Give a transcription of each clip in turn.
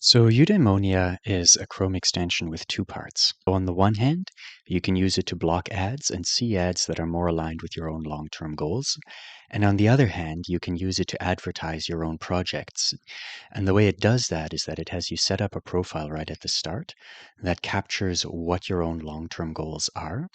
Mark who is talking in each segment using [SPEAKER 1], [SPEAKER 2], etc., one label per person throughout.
[SPEAKER 1] So Eudaimonia is a Chrome extension with two parts. So on the one hand, you can use it to block ads and see ads that are more aligned with your own long-term goals. And on the other hand, you can use it to advertise your own projects. And the way it does that is that it has you set up a profile right at the start that captures what your own long-term goals are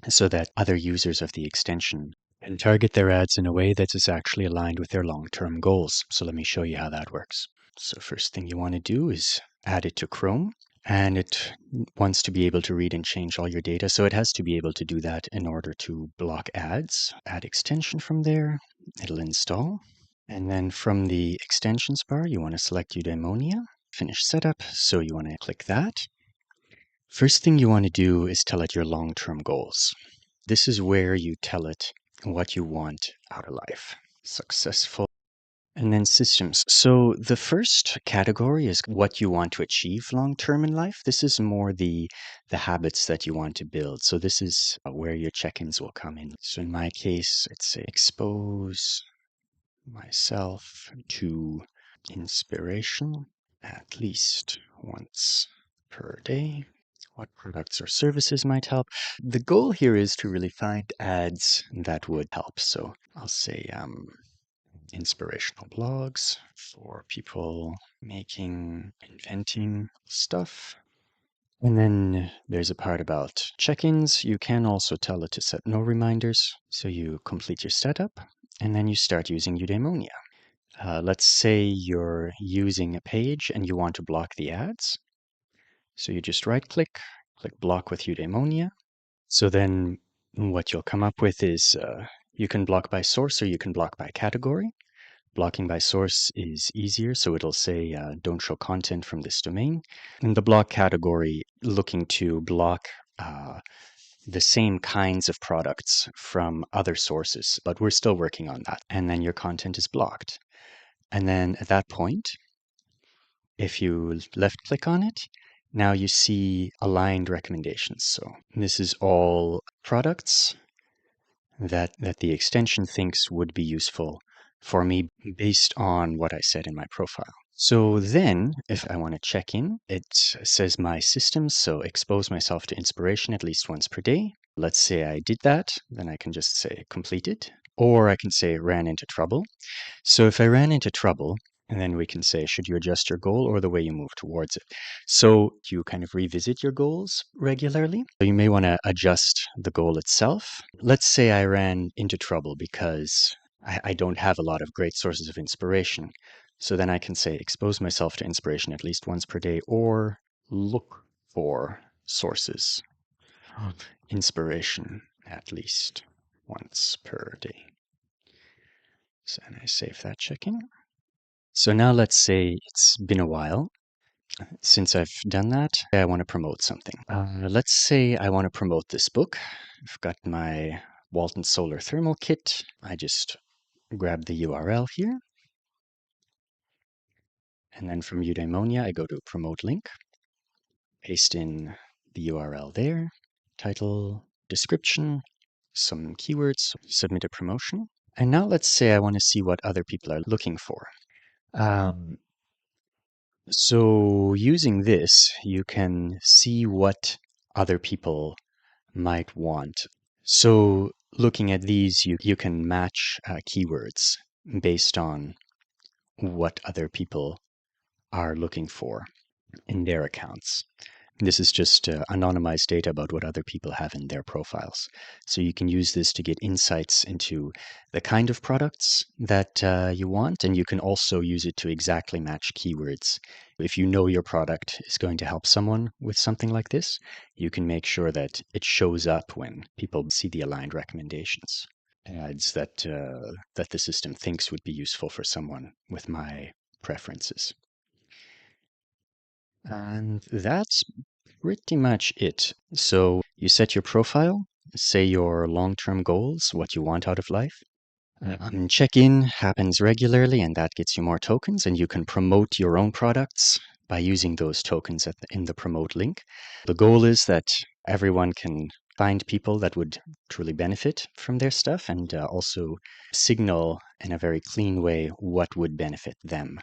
[SPEAKER 1] so that other users of the extension can target their ads in a way that is actually aligned with their long-term goals. So let me show you how that works. So first thing you want to do is add it to Chrome, and it wants to be able to read and change all your data. So it has to be able to do that in order to block ads. Add extension from there, it'll install. And then from the extensions bar, you want to select Eudaimonia, finish setup. So you want to click that. First thing you want to do is tell it your long-term goals. This is where you tell it what you want out of life. Successful. And then systems. So the first category is what you want to achieve long term in life. This is more the habits that you want to build. So this is where your check-ins will come in. So in my case, it's expose myself to inspiration at least once per day. What products or services might help? The goal here is to really find ads that would help. So I'll say inspirational blogs for people inventing stuff. And then there's a part about check-ins. You can also tell it to set no reminders. So you complete your setup and then you start using Eudaimonia. Let's say you're using a page and you want to block the ads. So you just right-click, click block with Eudaimonia. So then what you'll come up with is you can block by source or you can block by category. Blocking by source is easier, so it'll say don't show content from this domain. And the block category looking to block the same kinds of products from other sources, but we're still working on that. And then your content is blocked. And then at that point, if you left click on it, now you see aligned recommendations. So this is all products that the extension thinks would be useful for me based on what I said in my profile. So then, if I want to check in, it says my systems, so expose myself to inspiration at least once per day. Let's say I did that, then I can just say completed, or I can say ran into trouble. So if I ran into trouble, and then we can say, should you adjust your goal or the way you move towards it? So you kind of revisit your goals regularly. So you may want to adjust the goal itself. Let's say I ran into trouble because I don't have a lot of great sources of inspiration. So then I can say, expose myself to inspiration at least once per day or look for sources of inspiration at least once per day. So and I save that check-in. So now let's say it's been a while since I've done that. I want to promote something. Let's say I want to promote this book. I've got my Walton Solar Thermal Kit. I just grab the URL here. And then from Eudaimonia, I go to Promote Link, paste in the URL there, title, description, some keywords, submit a promotion. And now let's say I want to see what other people are looking for. So using this, you can see what other people might want. So looking at these, you can match keywords based on what other people are looking for in their accounts. This is just anonymized data about what other people have in their profiles. So you can use this to get insights into the kind of products that you want, and you can also use it to exactly match keywords. If you know your product is going to help someone with something like this, you can make sure that it shows up when people see the aligned recommendations. Ads that the system thinks would be useful for someone with my preferences. And that's pretty much it. So you set your profile, say your long-term goals, what you want out of life. Check-in happens regularly, and that gets you more tokens, and you can promote your own products by using those tokens in the promote link. The goal is that everyone can find people that would truly benefit from their stuff and also signal in a very clean way what would benefit them.